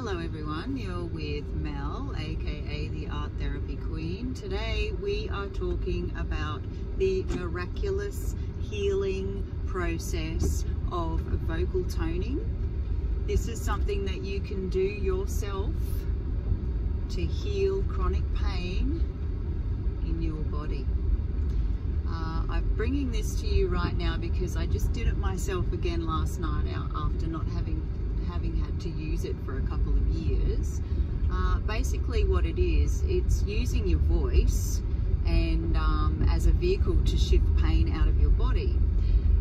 Hello everyone, you're with Mel, aka the Art Therapy Queen. Today we are talking about the miraculous healing process of vocal toning. This is something that you can do yourself to heal chronic pain in your body. I'm bringing this to you right now because I just did it myself again last night after not having had to use it for a couple of years. Basically what it is, it's using your voice and as a vehicle to shift pain out of your body.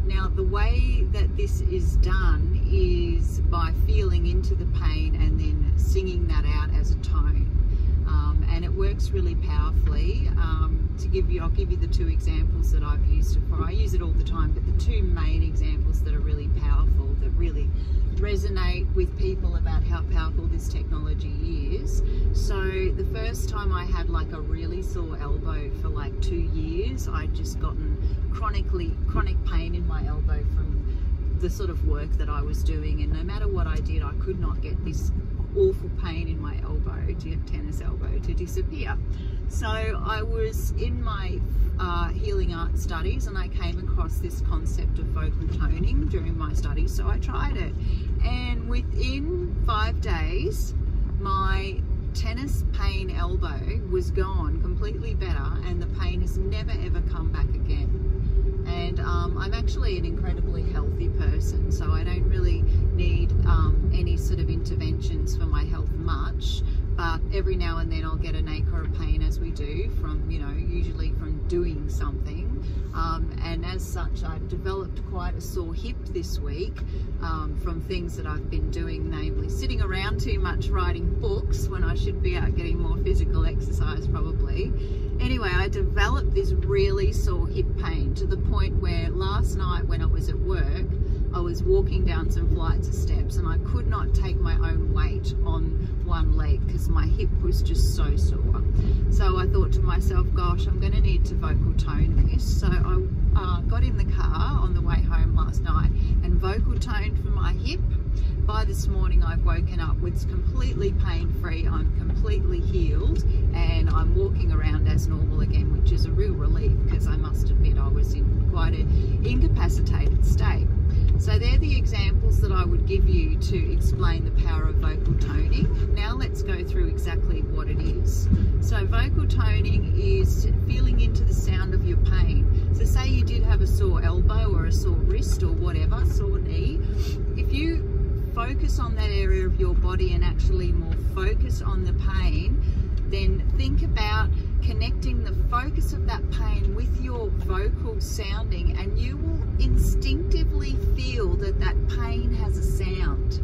Now the way that this is done is by feeling into the pain and then singing that out as a tone. And it works really powerfully. I'll give you the two examples that I've used it for. I use it all the time, but the two main examples that are really powerful, that really resonate with people about how powerful this technology is. So the first time I had like a really sore elbow for like 2 years. I'd just gotten chronic pain in my elbow from the sort of work that I was doing, and no matter what I did, I could not get this awful pain in my elbow, tennis elbow, to disappear. So I was in my healing art studies and I came across this concept of vocal toning during my studies, so I tried it, and within 5 days my tennis pain elbow was gone, completely better, and the pain has never ever come back again. And I'm actually an incredibly healthy person, so I don't really need any sort of interventions for my health much, but every now and then I'll get an ache or a pain, as we do, from, you know, usually from doing something. And as such, I've developed quite a sore hip this week from things that I've been doing, namely sitting around too much writing books when I should be out getting more physical exercise probably. Anyway, I developed this really sore hip pain to the point where last night when I was at work, I was walking down some flights of steps and I could not take my own weight on one leg because my hip was just so sore. So I thought to myself, gosh, I'm going to need to vocal tone this. So I got in the car on the way home last night and vocal toned for my hip. By this morning I've woken up with completely pain-free, I'm completely healed, and I'm walking around as normal again, which is a real relief because I must admit I was in quite an incapacitated state. So they're the examples that I would give you to explain the power of vocal toning. Now let's go through exactly what it is. So vocal toning is feeling into the sound of your pain. So say you did have a sore elbow or a sore wrist or whatever, sore knee. If you focus on that area of your body and actually more focus on the pain, then think about connecting the focus of that pain with your vocal sounding, and you will instinctively feel that that pain has a sound.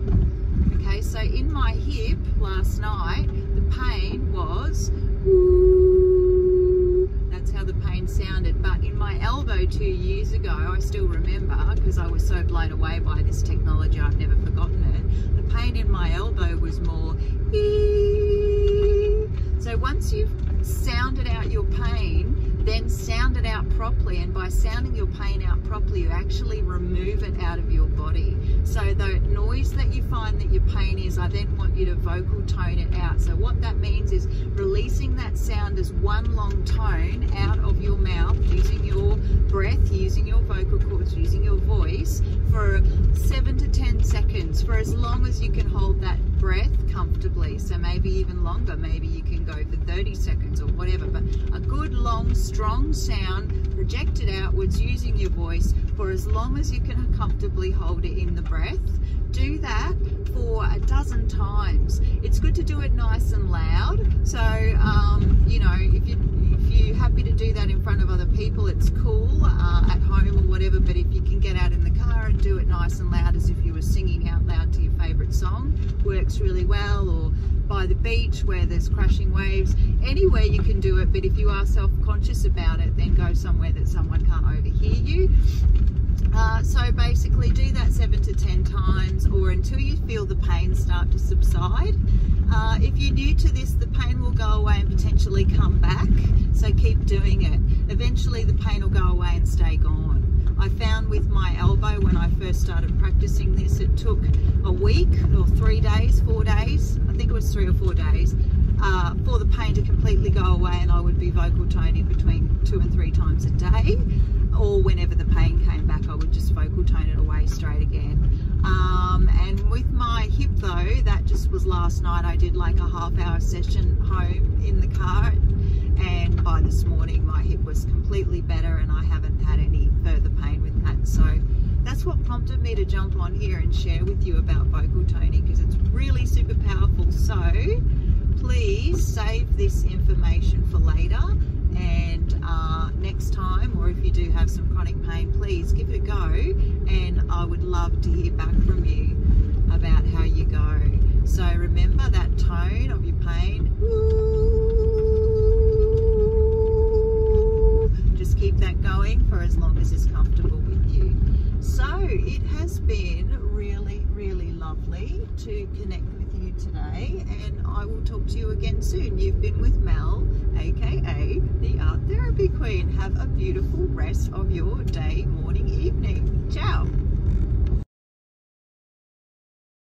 Okay, so in my hip last night, the pain was woo. That's how the pain sounded. But in my elbow 2 years ago, I still remember, because I was so blown away by this technology, I've never forgotten it. The pain in my elbow was more ee. So once you've sounded out your pain, then sound it out properly, and by sounding your pain out properly, you actually remove it out of your body. So the noise that you find that your pain is, I then want you to vocal tone it out. So what that means is releasing that sound as one long tone out of your mouth, using your breath, using your vocal cords, using your voice for 7 to 10 seconds, for as long as you can hold that breath comfortably. So maybe even longer, maybe you can go for 30 seconds or whatever, but a good long strong sound projected outwards using your voice for as long as you can comfortably hold it in the breath. Do that for a dozen times. It's good to do it nice and loud. So you know, if you're happy to do that in front of other people, it's cool, at home or whatever, but if you can get out in the car and do it nice and loud as if you were singing out loud to your favorite song, works really well. Or by the beach where there's crashing waves, anywhere you can do it, but if you are self-conscious about it, then go somewhere that someone can't overhear you. So basically do that 7 to 10 times, or until you feel the pain start to subside. If you're new to this, the pain will go away and potentially come back, so keep doing it. Eventually the pain will go away and stay gone. I found with my elbow when I first started practicing this, it took a week or 3 days, 4 days, I think it was 3 or 4 days, for the pain to completely go away, and I would be vocal toning between 2 and 3 times a day, or whenever the pain came back I would just vocal tone it away straight again. And with my hip though, that just was last night. I did like a half-hour session home in the car, and by this morning my hip was completely better and I haven't had any further pain with that. So that's what prompted me to jump on here and share with you about vocal toning, because it's really super powerful. So please save this information for later, and next time, or if you do have some chronic pain, please give it a go, and I would love to hear back from you about how you go. So remember that tone of your pain. Ooh. Just keep that going for as long as it's comfortable with you. So it has been really, really lovely to connect with you today, and I will talk to you again soon. You've been with Mel, aka the Art Therapy Queen. Have a beautiful rest of your day, morning, evening.